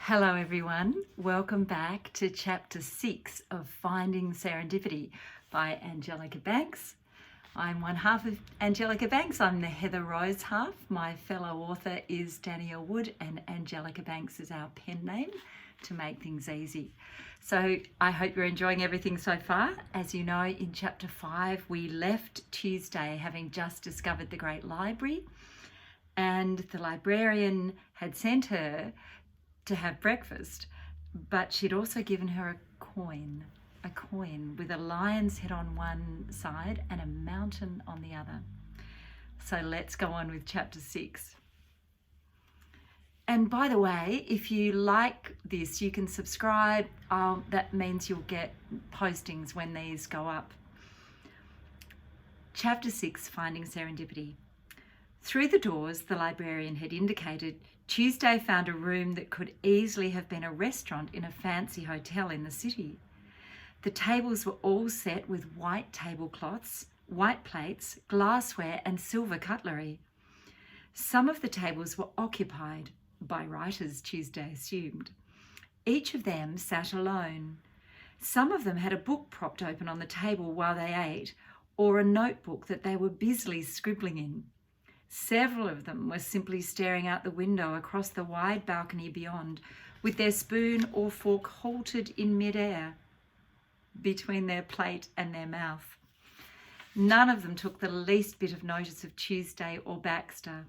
Hello everyone, welcome back to chapter 6 of Finding Serendipity by Angelica Banks. I'm one half of Angelica Banks, I'm the Heather Rose half. My fellow author is Danielle Wood and Angelica Banks is our pen name to make things easy. So I hope you're enjoying everything so far. As you know, in chapter 5 we left Tuesday having just discovered the Great Library, and the librarian had sent her to have breakfast, but she'd also given her a coin with a lion's head on one side and a mountain on the other. So let's go on with chapter 6. And by the way, if you like this, you can subscribe. That means you'll get postings when these go up. Chapter 6, Finding Serendipity. Through the doors the librarian had indicated, Tuesday found a room that could easily have been a restaurant in a fancy hotel in the city. The tables were all set with white tablecloths, white plates, glassware and silver cutlery. Some of the tables were occupied by writers, Tuesday assumed. Each of them sat alone. Some of them had a book propped open on the table while they ate, or a notebook that they were busily scribbling in. Several of them were simply staring out the window across the wide balcony beyond, with their spoon or fork halted in midair between their plate and their mouth. None of them took the least bit of notice of Tuesday or Baxter.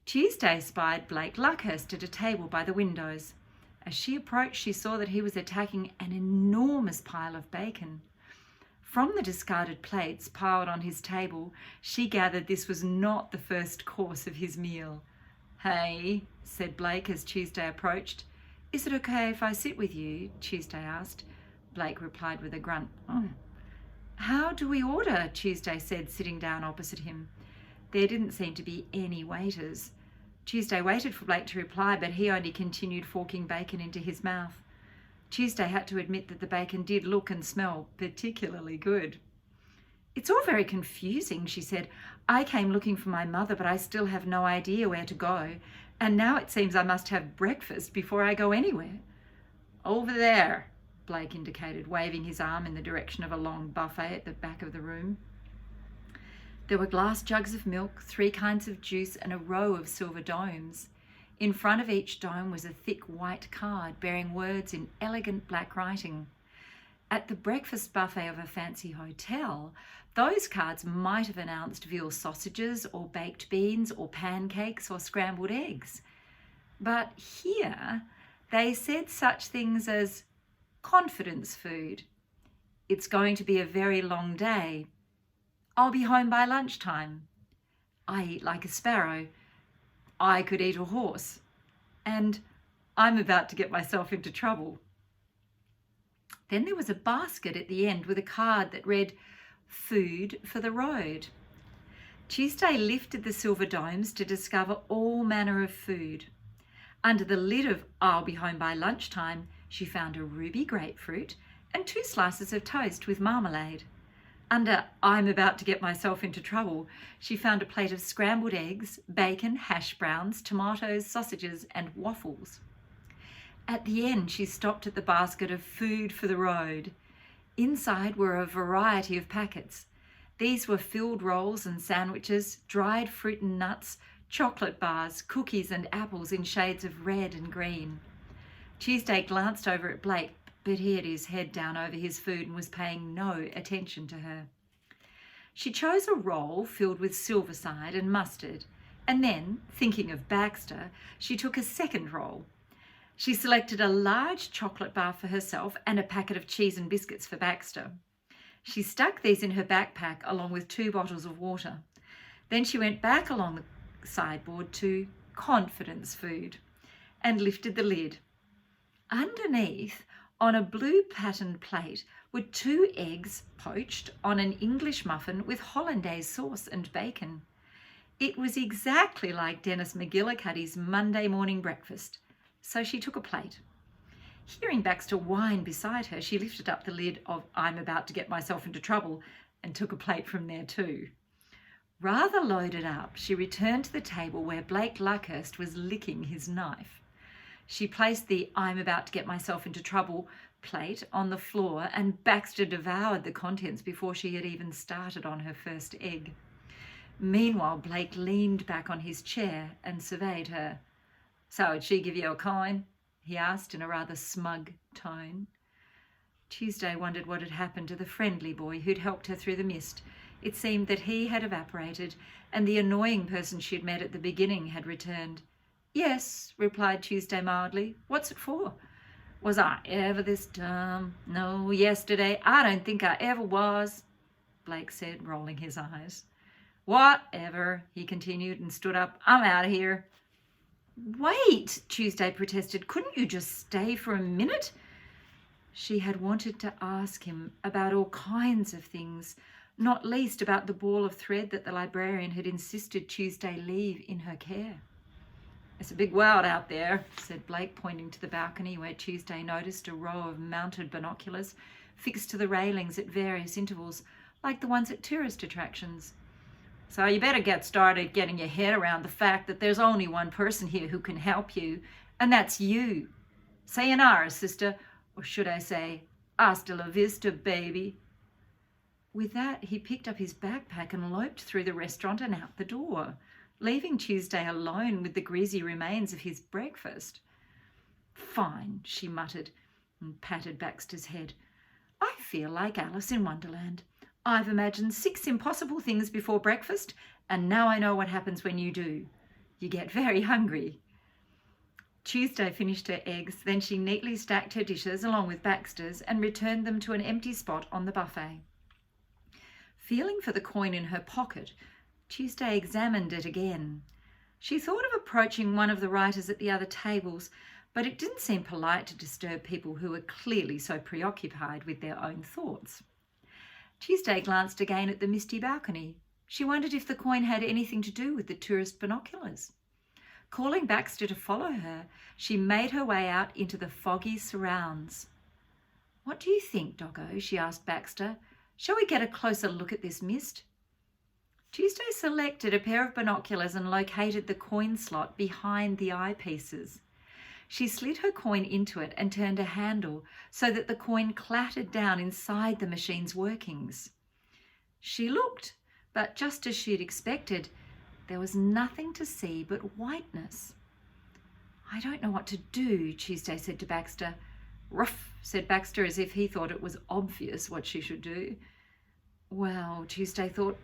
Tuesday spied Blake Luckhurst at a table by the windows. As she approached, she saw that he was attacking an enormous pile of bacon. From the discarded plates piled on his table, she gathered this was not the first course of his meal. "Hey," said Blake as Tuesday approached. "Is it okay if I sit with you?" Tuesday asked. Blake replied with a grunt. "Oh." "How do we order?" Tuesday said, sitting down opposite him. There didn't seem to be any waiters. Tuesday waited for Blake to reply, but he only continued forking bacon into his mouth. Tuesday had to admit that the bacon did look and smell particularly good. "It's all very confusing," she said. "I came looking for my mother, but I still have no idea where to go. And now it seems I must have breakfast before I go anywhere." "Over there," Blake indicated, waving his arm in the direction of a long buffet at the back of the room. There were glass jugs of milk, 3 kinds of juice, and a row of silver domes. In front of each dome was a thick white card bearing words in elegant black writing. At the breakfast buffet of a fancy hotel, those cards might have announced veal sausages or baked beans or pancakes or scrambled eggs. But here they said such things as confidence food, "It's going to be a very long day," "I'll be home by lunchtime," "I eat like a sparrow," "I could eat a horse," and "I'm about to get myself into trouble." Then there was a basket at the end with a card that read, "Food for the road." Tuesday lifted the silver domes to discover all manner of food. Under the lid of "I'll be home by lunchtime," she found a ruby grapefruit and 2 slices of toast with marmalade. Under "I'm about to get myself into trouble," she found a plate of scrambled eggs, bacon, hash browns, tomatoes, sausages, and waffles. At the end, she stopped at the basket of food for the road. Inside were a variety of packets. These were filled rolls and sandwiches, dried fruit and nuts, chocolate bars, cookies and apples in shades of red and green. Tuesday glanced over at Blake, but he had his head down over his food and was paying no attention to her. She chose a roll filled with silverside and mustard, and then, thinking of Baxter, she took a second roll. She selected a large chocolate bar for herself and a packet of cheese and biscuits for Baxter. She stuck these in her backpack along with 2 bottles of water. Then she went back along the sideboard to confidence food and lifted the lid. Underneath, on a blue patterned plate, were 2 eggs poached on an English muffin with hollandaise sauce and bacon. It was exactly like Dennis McGillicuddy's Monday morning breakfast, so she took a plate. Hearing Baxter whine beside her, she lifted up the lid of "I'm about to get myself into trouble" and took a plate from there too. Rather loaded up, she returned to the table where Blake Luckhurst was licking his knife. She placed the "I'm about to get myself into trouble" plate on the floor, and Baxter devoured the contents before she had even started on her first egg. Meanwhile, Blake leaned back on his chair and surveyed her. "So, did she give you a coin?" he asked in a rather smug tone. Tuesday wondered what had happened to the friendly boy who'd helped her through the mist. It seemed that he had evaporated, and the annoying person she'd met at the beginning had returned. "Yes," replied Tuesday mildly. "What's it for?" "Was I ever this dumb? No, yesterday I don't think I ever was," Blake said, rolling his eyes. "Whatever," he continued and stood up. "I'm out of here." "Wait," Tuesday protested. "Couldn't you just stay for a minute?" She had wanted to ask him about all kinds of things, not least about the ball of thread that the librarian had insisted Tuesday leave in her care. "It's a big world out there," said Blake, pointing to the balcony where Tuesday noticed a row of mounted binoculars fixed to the railings at various intervals, like the ones at tourist attractions. "So you better get started getting your head around the fact that there's only one person here who can help you, and that's you. Sayonara, sister, or should I say, hasta la vista, baby." With that, he picked up his backpack and loped through the restaurant and out the door, leaving Tuesday alone with the greasy remains of his breakfast. "Fine," she muttered and patted Baxter's head. "I feel like Alice in Wonderland. I've imagined 6 impossible things before breakfast, and now I know what happens when you do. You get very hungry." Tuesday finished her eggs, then she neatly stacked her dishes along with Baxter's and returned them to an empty spot on the buffet. Feeling for the coin in her pocket, Tuesday examined it again. She thought of approaching one of the writers at the other tables, but it didn't seem polite to disturb people who were clearly so preoccupied with their own thoughts. Tuesday glanced again at the misty balcony. She wondered if the coin had anything to do with the tourist binoculars. Calling Baxter to follow her, she made her way out into the foggy surrounds. "What do you think, Doggo?" she asked Baxter. "Shall we get a closer look at this mist?" Tuesday selected a pair of binoculars and located the coin slot behind the eyepieces. She slid her coin into it and turned a handle so that the coin clattered down inside the machine's workings. She looked, but just as she'd expected, there was nothing to see but whiteness. "I don't know what to do," Tuesday said to Baxter. "Ruff," said Baxter, as if he thought it was obvious what she should do. Well, Tuesday thought,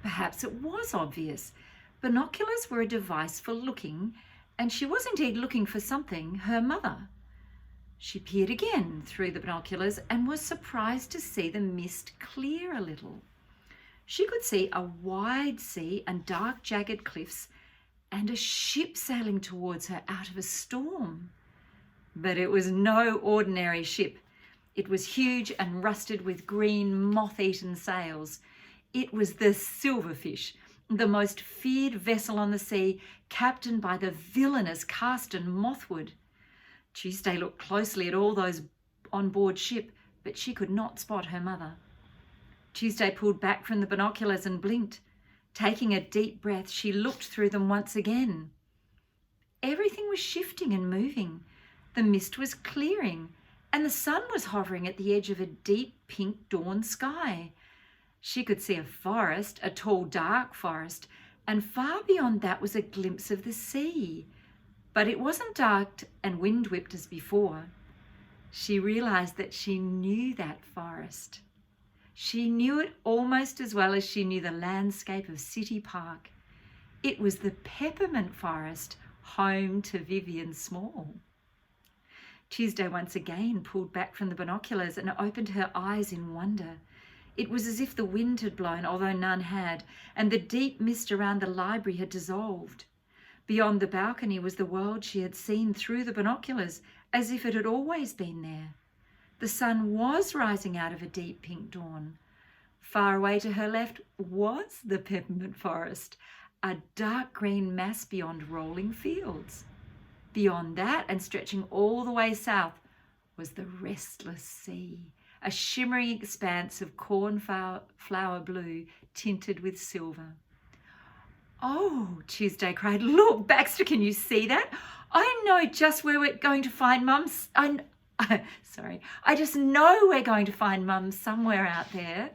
perhaps it was obvious. Binoculars were a device for looking, and she was indeed looking for something, her mother. She peered again through the binoculars and was surprised to see the mist clear a little. She could see a wide sea and dark jagged cliffs and a ship sailing towards her out of a storm. But it was no ordinary ship. It was huge and rusted with green moth-eaten sails. It was the Silverfish, the most feared vessel on the sea, captained by the villainous Carston Mothwood. Tuesday looked closely at all those on board ship, but she could not spot her mother. Tuesday pulled back from the binoculars and blinked. Taking a deep breath, she looked through them once again. Everything was shifting and moving. The mist was clearing, and the sun was hovering at the edge of a deep pink dawn sky. She could see a forest, a tall, dark forest, and far beyond that was a glimpse of the sea. But it wasn't dark and wind-whipped as before. She realised that she knew that forest. She knew it almost as well as she knew the landscape of City Park. It was the peppermint forest, home to Vivian Small. Tuesday once again pulled back from the binoculars and opened her eyes in wonder. It was as if the wind had blown, although none had, and the deep mist around the library had dissolved. Beyond the balcony was the world she had seen through the binoculars, as if it had always been there. The sun was rising out of a deep pink dawn. Far away to her left was the peppermint forest, a dark green mass beyond rolling fields. Beyond that, and stretching all the way south, was the restless sea, a shimmering expanse of cornflower blue tinted with silver. Oh, Tuesday cried, look, Baxter, can you see that? I know just where we're going to find Mum's. Sorry, I just know we're going to find Mum somewhere out there.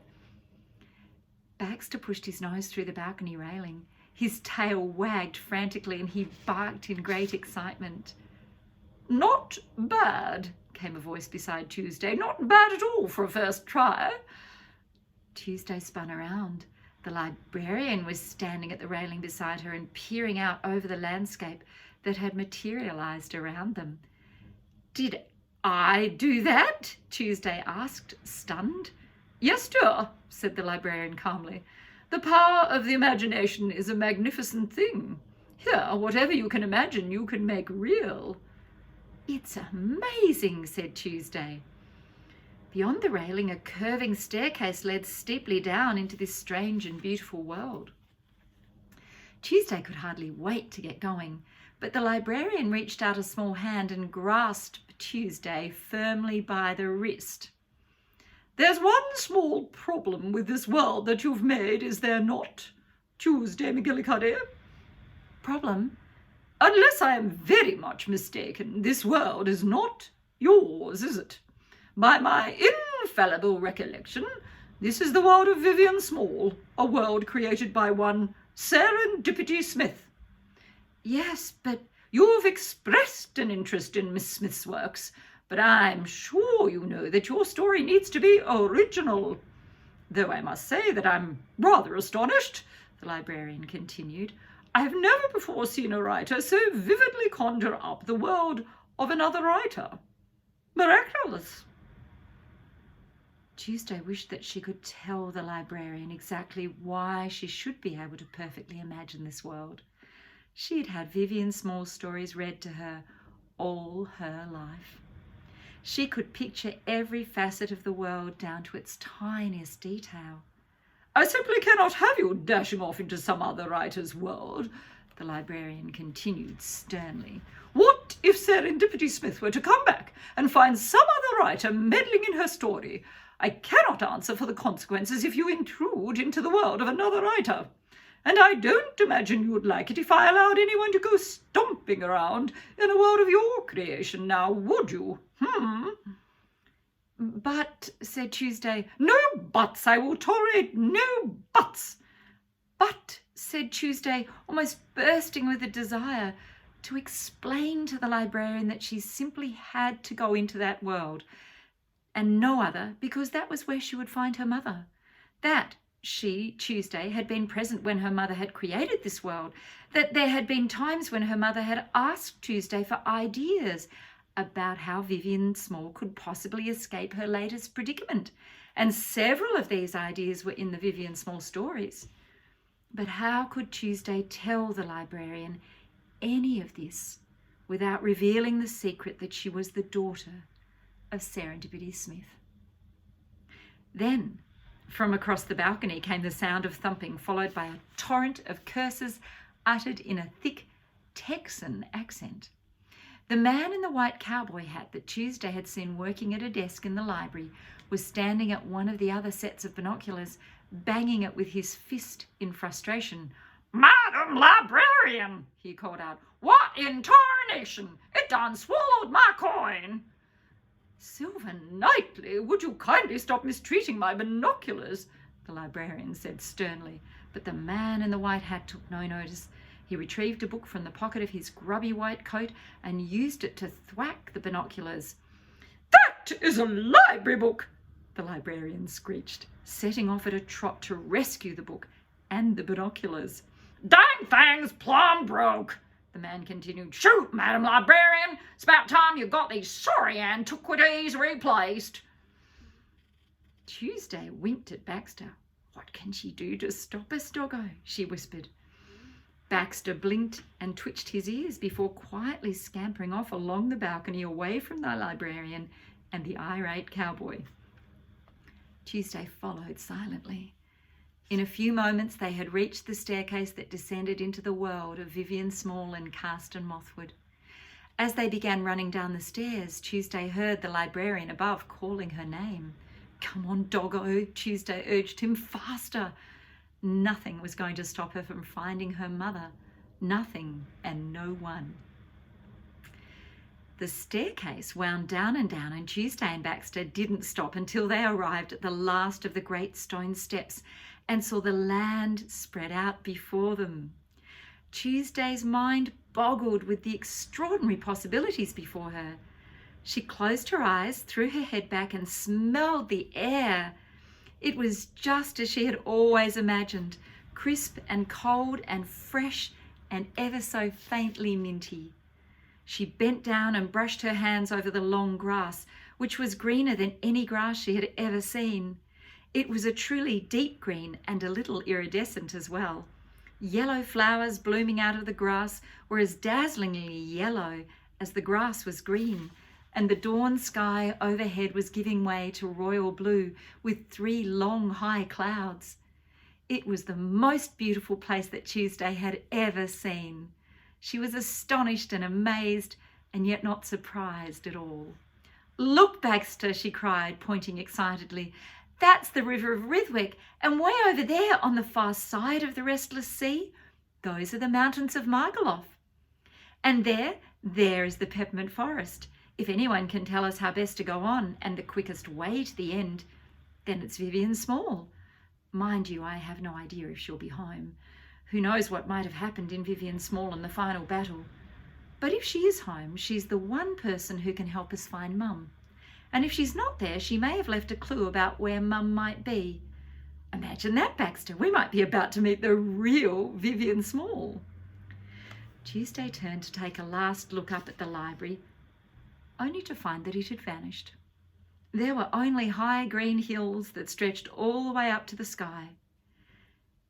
Baxter pushed his nose through the balcony railing. His tail wagged frantically and he barked in great excitement. Not bad, came a voice beside Tuesday. Not bad at all for a first try. Tuesday spun around. The librarian was standing at the railing beside her and peering out over the landscape that had materialised around them. Did I do that? Tuesday asked, stunned. Yes, dear, said the librarian calmly. The power of the imagination is a magnificent thing. Here, whatever you can imagine, you can make real. It's amazing, said Tuesday. Beyond the railing, a curving staircase led steeply down into this strange and beautiful world. Tuesday could hardly wait to get going, but the librarian reached out a small hand and grasped Tuesday firmly by the wrist. There's one small problem with this world that you've made, is there not, Tuesday McGillicuddy? Problem? Unless I am very much mistaken, this world is not yours, is it? By my infallible recollection, this is the world of Vivian Small, a world created by one Serendipity Smith. Yes, but you've expressed an interest in Miss Smith's works, but I'm sure you know that your story needs to be original. Though I must say that I'm rather astonished, the librarian continued. I have never before seen a writer so vividly conjure up the world of another writer. Miraculous. Tuesday wished that she could tell the librarian exactly why she should be able to perfectly imagine this world. She had had Vivian Small's stories read to her all her life. She could picture every facet of the world down to its tiniest detail. I simply cannot have you dashing off into some other writer's world, the librarian continued sternly. What if Serendipity Smith were to come back and find some other writer meddling in her story? I cannot answer for the consequences if you intrude into the world of another writer. And I don't imagine you'd like it if I allowed anyone to go stomping around in a world of your creation now, would you? But, said Tuesday, no buts, I will tolerate no buts. But, said Tuesday, almost bursting with a desire to explain to the librarian that she simply had to go into that world, and no other, because that was where she would find her mother. That she, Tuesday, had been present when her mother had created this world, that there had been times when her mother had asked Tuesday for ideas about how Vivian Small could possibly escape her latest predicament, and several of these ideas were in the Vivian Small stories. But how could Tuesday tell the librarian any of this without revealing the secret that she was the daughter of Serendipity Smith? Then, from across the balcony came the sound of thumping, followed by a torrent of curses uttered in a thick Texan accent. The man in the white cowboy hat that Tuesday had seen working at a desk in the library was standing at one of the other sets of binoculars, banging it with his fist in frustration. Madam Librarian, he called out, what in tarnation? It done swallowed my coin. Silver Knightley, would you kindly stop mistreating my binoculars? The librarian said sternly, but the man in the white hat took no notice. He retrieved a book from the pocket of his grubby white coat and used it to thwack the binoculars. That is a library book, the librarian screeched, setting off at a trot to rescue the book and the binoculars. Dang things plumb broke, the man continued. Shoot, Madam Librarian, it's about time you got these sorry antiquities replaced. Tuesday winked at Baxter. What can she do to stop us, doggo? She whispered. Baxter blinked and twitched his ears before quietly scampering off along the balcony away from the librarian and the irate cowboy. Tuesday followed silently. In a few moments they had reached the staircase that descended into the world of Vivian Small and Carston Mothwood. As they began running down the stairs, Tuesday heard the librarian above calling her name. Come on, doggo, Tuesday urged him, faster. Nothing was going to stop her from finding her mother. Nothing and no one. The staircase wound down and down, and Tuesday and Baxter didn't stop until they arrived at the last of the great stone steps and saw the land spread out before them. Tuesday's mind boggled with the extraordinary possibilities before her. She closed her eyes, threw her head back, and smelled the air. It was just as she had always imagined, crisp and cold and fresh and ever so faintly minty. She bent down and brushed her hands over the long grass, which was greener than any grass she had ever seen. It was a truly deep green and a little iridescent as well. Yellow flowers blooming out of the grass were as dazzlingly yellow as the grass was green, and the dawn sky overhead was giving way to royal blue with 3 long high clouds. It was the most beautiful place that Tuesday had ever seen. She was astonished and amazed, and yet not surprised at all. "Look, Baxter," she cried, pointing excitedly. "That's the River of Rithwick, and way over there on the far side of the restless sea, those are the mountains of Margaloth. And there is the peppermint forest. If anyone can tell us how best to go on and the quickest way to the end, then it's Vivian Small. Mind you, I have no idea if she'll be home. Who knows what might have happened in Vivian Small in the final battle. But if she is home, she's the one person who can help us find Mum. And if she's not there, she may have left a clue about where Mum might be. Imagine that, Baxter. We might be about to meet the real Vivian Small." Tuesday turned to take a last look up at the library, only to find that it had vanished. There were only high green hills that stretched all the way up to the sky.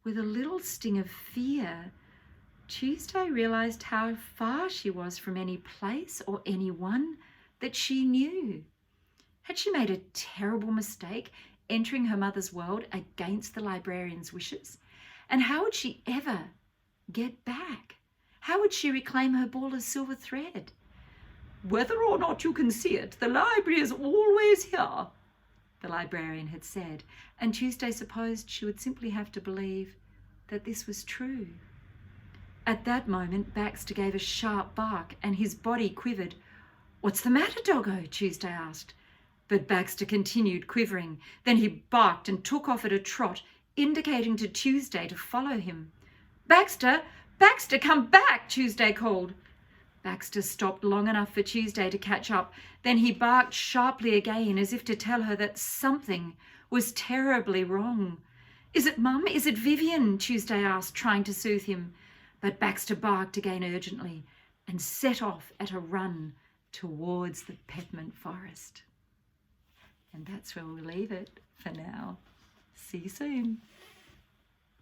With a little sting of fear, Tuesday realised how far she was from any place or anyone that she knew. Had she made a terrible mistake entering her mother's world against the librarian's wishes? And how would she ever get back? How would she reclaim her ball of silver thread? "Whether or not you can see it, the library is always here," the librarian had said, and Tuesday supposed she would simply have to believe that this was true. At that moment, Baxter gave a sharp bark and his body quivered. "What's the matter, doggo?" Tuesday asked. But Baxter continued quivering. Then he barked and took off at a trot, indicating to Tuesday to follow him. "Baxter! Baxter, come back!" Tuesday called. Baxter stopped long enough for Tuesday to catch up. Then he barked sharply again, as if to tell her that something was terribly wrong. "Is it Mum? Is it Vivian?" Tuesday asked, trying to soothe him. But Baxter barked again urgently and set off at a run towards the peppermint forest. And that's where we'll leave it for now. See you soon.